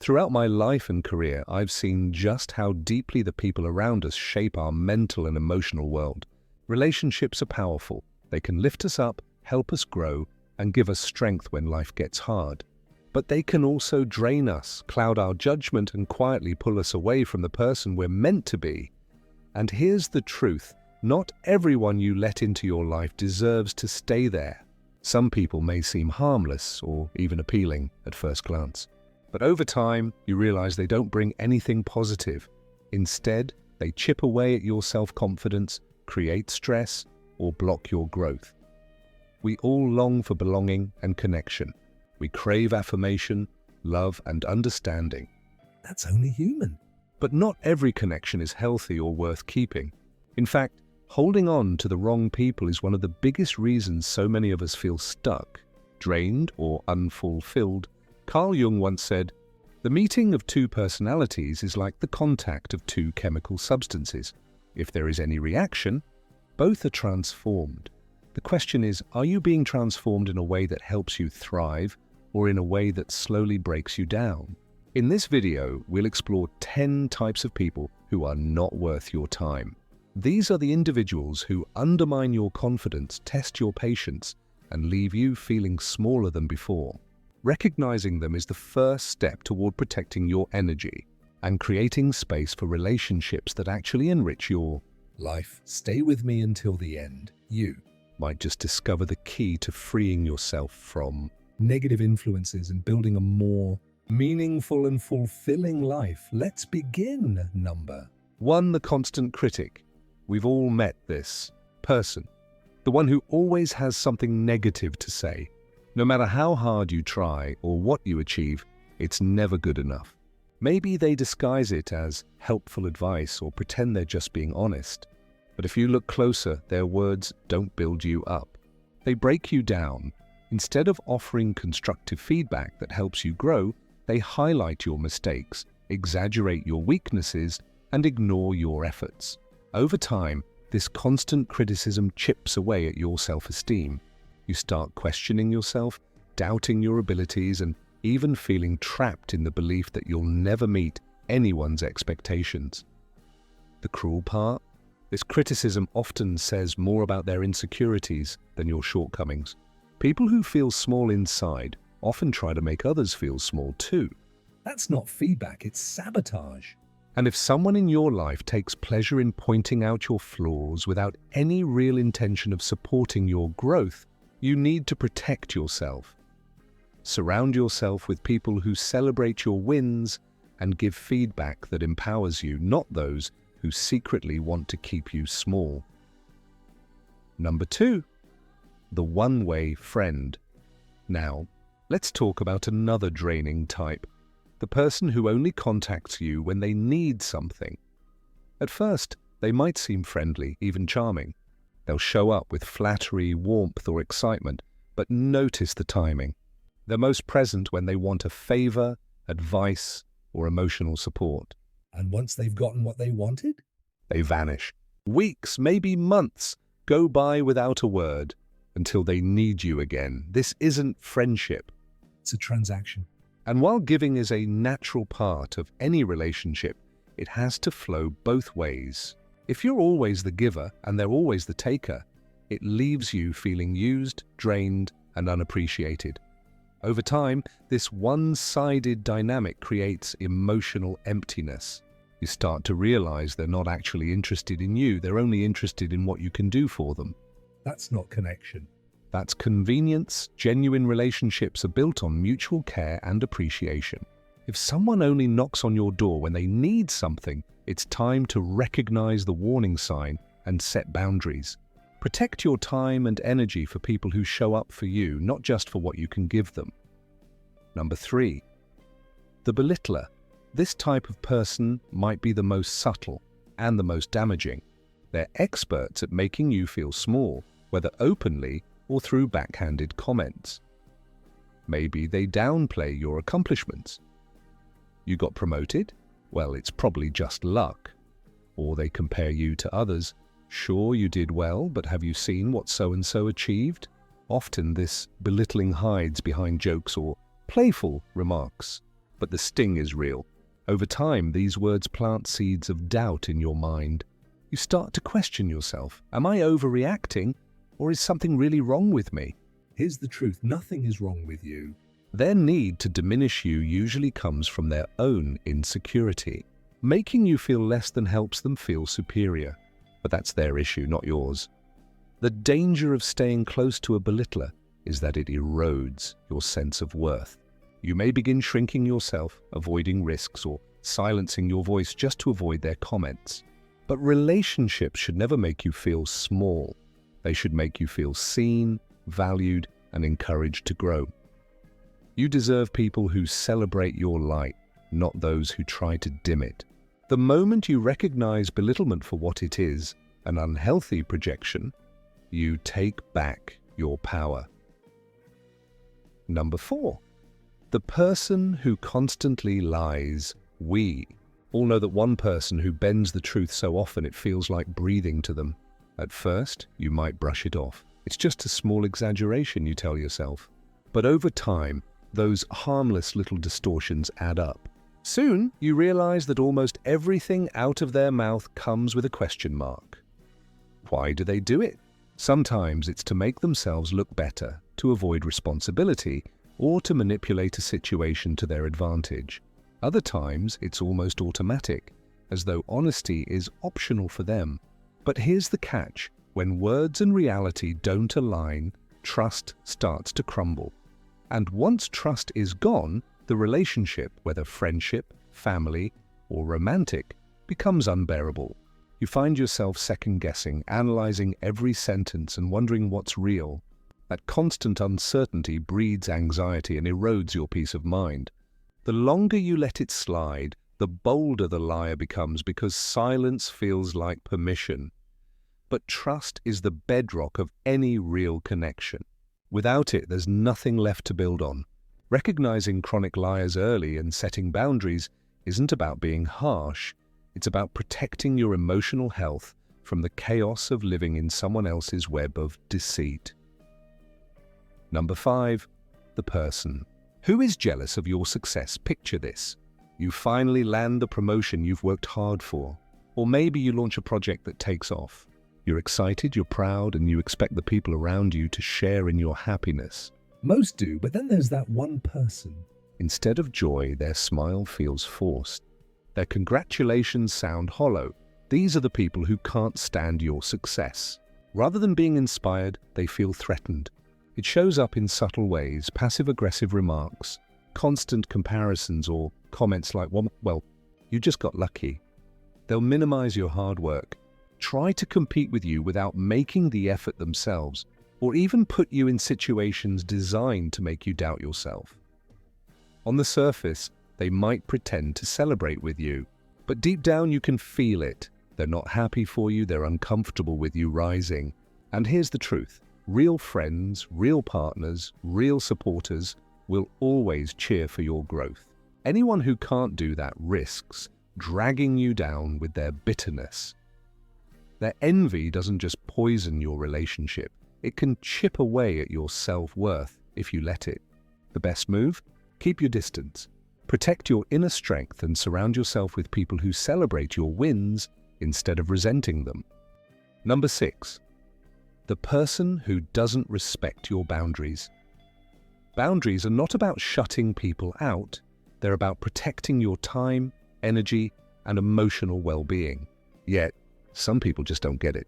Throughout my life and career, I've seen just how deeply the people around us shape our mental and emotional world. Relationships are powerful. They can lift us up, help us grow, and give us strength when life gets hard. But they can also drain us, cloud our judgment, and quietly pull us away from the person we're meant to be. And here's the truth. Not everyone you let into your life deserves to stay there. Some people may seem harmless or even appealing at first glance. But over time, you realize they don't bring anything positive. Instead, they chip away at your self-confidence, create stress, or block your growth. We all long for belonging and connection. We crave affirmation, love, and understanding. That's only human. But not every connection is healthy or worth keeping. In fact, holding on to the wrong people is one of the biggest reasons so many of us feel stuck, drained, or unfulfilled. Carl Jung once said, "The meeting of two personalities is like the contact of two chemical substances. If there is any reaction, both are transformed." The question is, are you being transformed in a way that helps you thrive, or in a way that slowly breaks you down? In this video, we'll explore 10 types of people who are not worth your time. These are the individuals who undermine your confidence, test your patience, and leave you feeling smaller than before. Recognizing them is the first step toward protecting your energy and creating space for relationships that actually enrich your life. Stay with me until the end. You might just discover the key to freeing yourself from negative influences and building a more meaningful and fulfilling life. Let's begin. Number 1, the constant critic. We've all met this person, the one who always has something negative to say. No matter how hard you try or what you achieve, it's never good enough. Maybe they disguise it as helpful advice or pretend they're just being honest. But if you look closer, their words don't build you up. They break you down. Instead of offering constructive feedback that helps you grow, they highlight your mistakes, exaggerate your weaknesses, and ignore your efforts. Over time, this constant criticism chips away at your self-esteem. You start questioning yourself, doubting your abilities, and even feeling trapped in the belief that you'll never meet anyone's expectations. The cruel part? This criticism often says more about their insecurities than your shortcomings. People who feel small inside often try to make others feel small too. That's not feedback, it's sabotage. And if someone in your life takes pleasure in pointing out your flaws without any real intention of supporting your growth, you need to protect yourself. Surround yourself with people who celebrate your wins and give feedback that empowers you, not those who secretly want to keep you small. Number 2, the one-way friend. Now, let's talk about another draining type, the person who only contacts you when they need something. At first, they might seem friendly, even charming. They'll show up with flattery, warmth, or excitement, but notice the timing. They're most present when they want a favor, advice, or emotional support. And once they've gotten what they wanted, they vanish. Weeks, maybe months, go by without a word until they need you again. This isn't friendship. It's a transaction. And while giving is a natural part of any relationship, it has to flow both ways. If you're always the giver and they're always the taker, it leaves you feeling used, drained, and unappreciated. Over time, this one-sided dynamic creates emotional emptiness. You start to realize they're not actually interested in you, they're only interested in what you can do for them. That's not connection. That's convenience. Genuine relationships are built on mutual care and appreciation. If someone only knocks on your door when they need something, it's time to recognize the warning sign and set boundaries. Protect your time and energy for people who show up for you, not just for what you can give them. Number 3, the belittler. This type of person might be the most subtle and the most damaging. They're experts at making you feel small, whether openly or through backhanded comments. Maybe they downplay your accomplishments. You got promoted? Well, it's probably just luck. Or they compare you to others. Sure, you did well, but have you seen what so-and-so achieved? Often this belittling hides behind jokes or playful remarks. but the sting is real. Over time, these words plant seeds of doubt in your mind. You start to question yourself. Am I overreacting, or is something really wrong with me? Here's the truth, nothing is wrong with you. Their need to diminish you usually comes from their own insecurity. Making you feel less than helps them feel superior. But that's their issue, not yours. The danger of staying close to a belittler is that it erodes your sense of worth. You may begin shrinking yourself, avoiding risks, or silencing your voice just to avoid their comments. But relationships should never make you feel small. They should make you feel seen, valued, and encouraged to grow. You deserve people who celebrate your light, not those who try to dim it. The moment you recognize belittlement for what it is, an unhealthy projection, you take back your power. Number 4. The person who constantly lies. We all know that one person who bends the truth so often it feels like breathing to them. At first, you might brush it off. It's just a small exaggeration, you tell yourself. But over time, those harmless little distortions add up. Soon, you realize that almost everything out of their mouth comes with a question mark. Why do they do it? Sometimes it's to make themselves look better, to avoid responsibility, or to manipulate a situation to their advantage. Other times, it's almost automatic, as though honesty is optional for them. But here's the catch. When words and reality don't align, trust starts to crumble. And once trust is gone, the relationship, whether friendship, family, or romantic, becomes unbearable. You find yourself second-guessing, analyzing every sentence and wondering what's real. That constant uncertainty breeds anxiety and erodes your peace of mind. The longer you let it slide, the bolder the liar becomes because silence feels like permission. But trust is the bedrock of any real connection. Without it, there's nothing left to build on. Recognizing chronic liars early and setting boundaries isn't about being harsh. It's about protecting your emotional health from the chaos of living in someone else's web of deceit. Number 5. The person who is jealous of your success. Picture this. You finally land the promotion you've worked hard for. Or maybe you launch a project that takes off. You're excited, you're proud, and you expect the people around you to share in your happiness. Most do, but then there's that one person. Instead of joy, their smile feels forced. Their congratulations sound hollow. These are the people who can't stand your success. Rather than being inspired, they feel threatened. It shows up in subtle ways, passive-aggressive remarks, constant comparisons, or comments like, well, you just got lucky. They'll minimize your hard work, try to compete with you without making the effort themselves, or even put you in situations designed to make you doubt yourself. On the surface, they might pretend to celebrate with you, but deep down you can feel it. They're not happy for you, they're uncomfortable with you rising. And here's the truth. Real friends, real partners, real supporters will always cheer for your growth. Anyone who can't do that risks dragging you down with their bitterness. Their envy doesn't just poison your relationship, it can chip away at your self-worth if you let it. The best move? Keep your distance. Protect your inner strength and surround yourself with people who celebrate your wins instead of resenting them. Number 6. The person who doesn't respect your boundaries. Boundaries are not about shutting people out, they're about protecting your time, energy, and emotional well-being. Yet, some people just don't get it.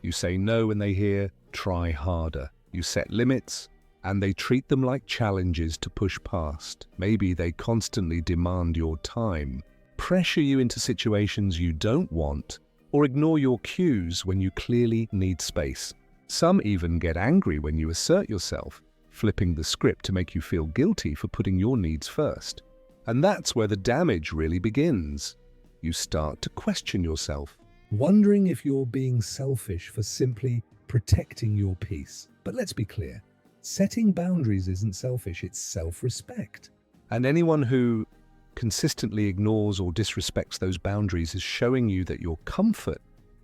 You say no when they hear, try harder. You set limits, and they treat them like challenges to push past. Maybe they constantly demand your time, pressure you into situations you don't want, or ignore your cues when you clearly need space. Some even get angry when you assert yourself, flipping the script to make you feel guilty for putting your needs first. And that's where the damage really begins. You start to question yourself, Wondering if you're being selfish for simply protecting your peace. But let's be clear, setting boundaries isn't selfish, it's self-respect. and anyone who consistently ignores or disrespects those boundaries is showing you that your comfort,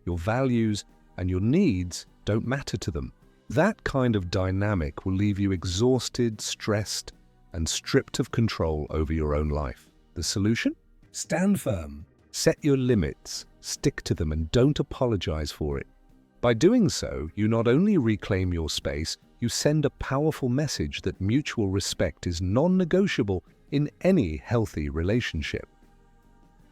your values, and your needs don't matter to them. That kind of dynamic will leave you exhausted, stressed, and stripped of control over your own life. The solution? Stand firm. Set your limits, stick to them, and don't apologize for it. By doing so, you not only reclaim your space, you send a powerful message that mutual respect is non-negotiable in any healthy relationship.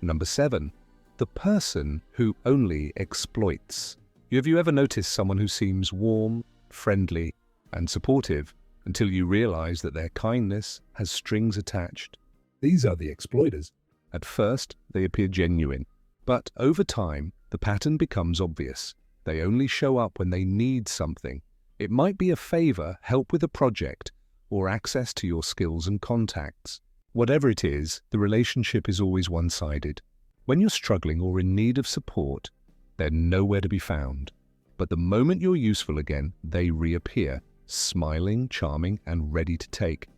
Number 7. The person who only exploits. Have you ever noticed someone who seems warm, friendly, and supportive until you realize that their kindness has strings attached? These are the exploiters. At first, they appear genuine, but over time, the pattern becomes obvious. They only show up when they need something. It might be a favor, help with a project, or access to your skills and contacts. Whatever it is, the relationship is always one-sided. When you're struggling or in need of support, they're nowhere to be found. But the moment you're useful again, they reappear, smiling, charming, and ready to take.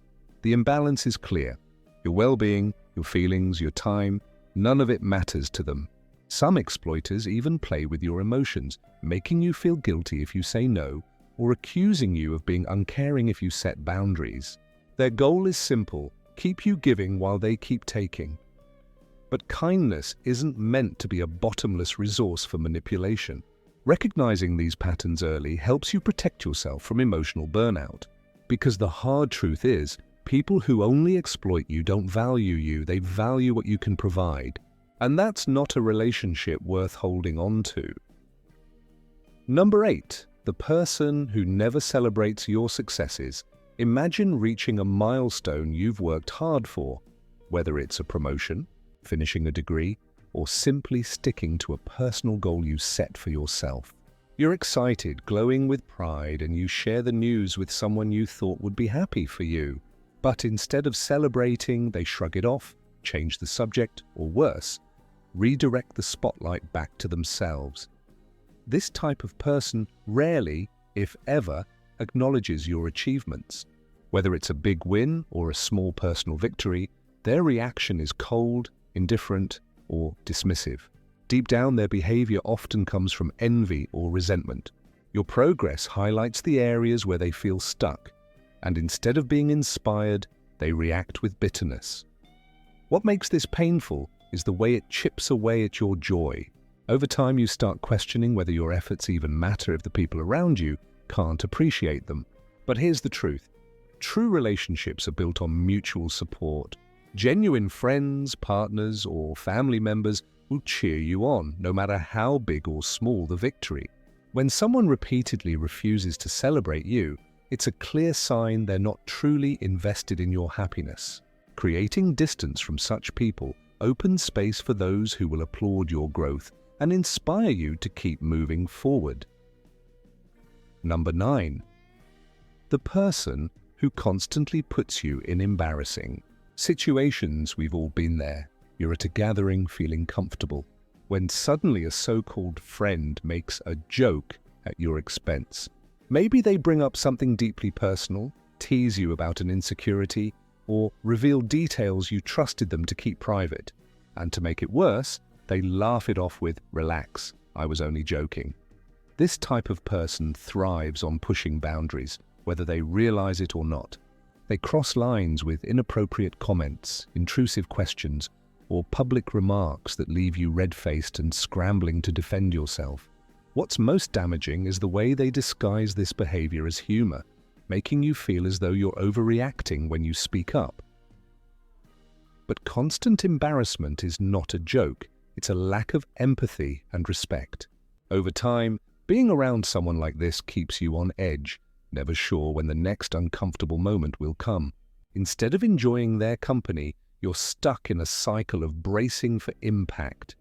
The imbalance is clear. Your well-being, your feelings, your time, none of it matters to them. Some exploiters even play with your emotions, making you feel guilty if you say no, or accusing you of being uncaring if you set boundaries. Their goal is simple: keep you giving while they keep taking. But kindness isn't meant to be a bottomless resource for manipulation. Recognizing these patterns early helps you protect yourself from emotional burnout. Because the hard truth is, people who only exploit you don't value you, they value what you can provide. And that's not a relationship worth holding on to. Number 8. The person who never celebrates your successes. Imagine reaching a milestone you've worked hard for, whether it's a promotion, finishing a degree, or simply sticking to a personal goal you set for yourself. You're excited, glowing with pride, and you share the news with someone you thought would be happy for you. But instead of celebrating, they shrug it off, change the subject, or worse, redirect the spotlight back to themselves. This type of person rarely, if ever, acknowledges your achievements. Whether it's a big win or a small personal victory, their reaction is cold, indifferent, or dismissive. Deep down, their behavior often comes from envy or resentment. Your progress highlights the areas where they feel stuck, and instead of being inspired, they react with bitterness. What makes this painful is the way it chips away at your joy. Over time, you start questioning whether your efforts even matter if the people around you can't appreciate them. But here's the truth. True relationships are built on mutual support. Genuine friends, partners, or family members will cheer you on, no matter how big or small the victory. When someone repeatedly refuses to celebrate you, it's a clear sign they're not truly invested in your happiness. Creating distance from such people opens space for those who will applaud your growth and inspire you to keep moving forward. Number 9. The person who constantly puts you in embarrassing situations. We've all been there. You're at a gathering feeling comfortable, when suddenly a so-called friend makes a joke at your expense. Maybe they bring up something deeply personal, tease you about an insecurity, or reveal details you trusted them to keep private. And to make it worse, they laugh it off with, "Relax, I was only joking." This type of person thrives on pushing boundaries, whether they realize it or not. They cross lines with inappropriate comments, intrusive questions, or public remarks that leave you red-faced and scrambling to defend yourself. What's most damaging is the way they disguise this behavior as humor, making you feel as though you're overreacting when you speak up. But constant embarrassment is not a joke. It's a lack of empathy and respect. Over time, being around someone like this keeps you on edge, never sure when the next uncomfortable moment will come. Instead of enjoying their company, you're stuck in a cycle of bracing for impact.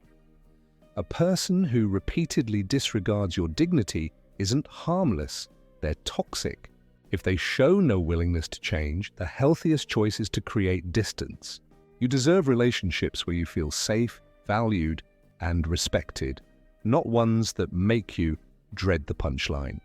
A person who repeatedly disregards your dignity isn't harmless, they're toxic. If they show no willingness to change, the healthiest choice is to create distance. You deserve relationships where you feel safe, valued, and respected, not ones that make you dread the punchline.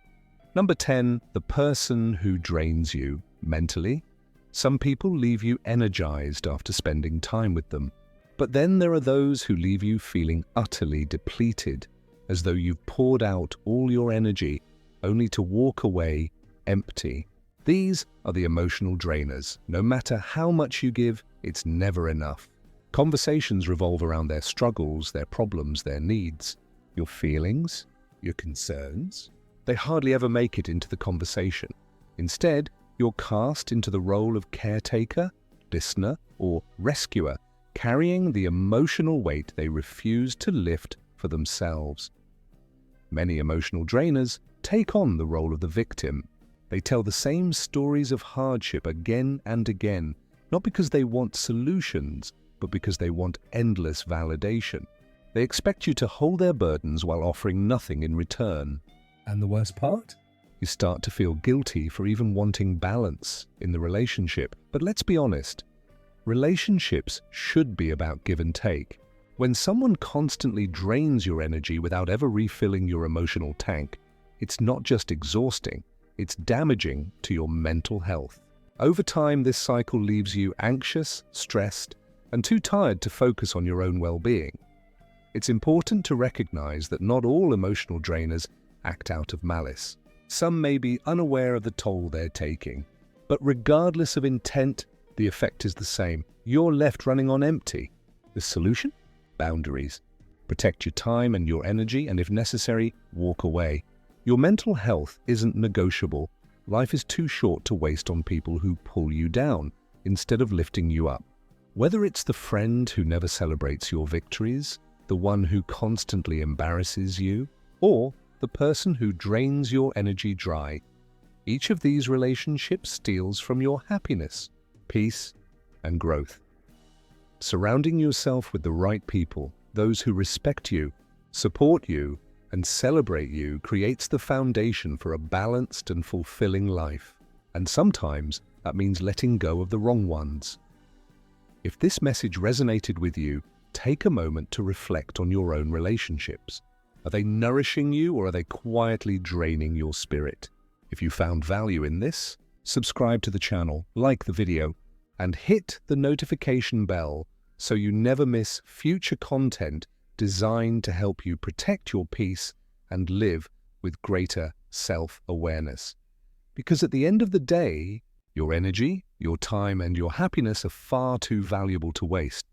Number 10, the person who drains you mentally. Some people leave you energized after spending time with them. But then there are those who leave you feeling utterly depleted, as though you've poured out all your energy, only to walk away empty. These are the emotional drainers. No matter how much you give, it's never enough. Conversations revolve around their struggles, their problems, their needs. Your feelings, Your concerns? they hardly ever make it into the conversation. Instead, you're cast into the role of caretaker, listener, or rescuer, carrying the emotional weight they refuse to lift for themselves. Many emotional drainers take on the role of the victim. They tell the same stories of hardship again and again, not because they want solutions, but because they want endless validation. They expect you to hold their burdens while offering nothing in return. And the worst part? You start to feel guilty for even wanting balance in the relationship. But let's be honest, relationships should be about give and take. When someone constantly drains your energy without ever refilling your emotional tank, it's not just exhausting, it's damaging to your mental health. Over time, this cycle leaves you anxious, stressed, and too tired to focus on your own well-being. It's important to recognize that not all emotional drainers act out of malice. Some may be unaware of the toll they're taking. But regardless of intent, the effect is the same. You're left running on empty. The solution? Boundaries. Protect your time and your energy, and if necessary, walk away. Your mental health isn't negotiable. Life is too short to waste on people who pull you down instead of lifting you up. Whether it's the friend who never celebrates your victories, the one who constantly embarrasses you, or the person who drains your energy dry, each of these relationships steals from your happiness, peace, and growth. Surrounding yourself with the right people, those who respect you, support you, and celebrate you creates the foundation for a balanced and fulfilling life. And sometimes that means letting go of the wrong ones. If this message resonated with you, take a moment to reflect on your own relationships. Are they nourishing you, or are they quietly draining your spirit? If you found value in this, subscribe to the channel, like the video, and hit the notification bell so you never miss future content designed to help you protect your peace and live with greater self-awareness. Because at the end of the day, your energy, your time, and your happiness are far too valuable to waste.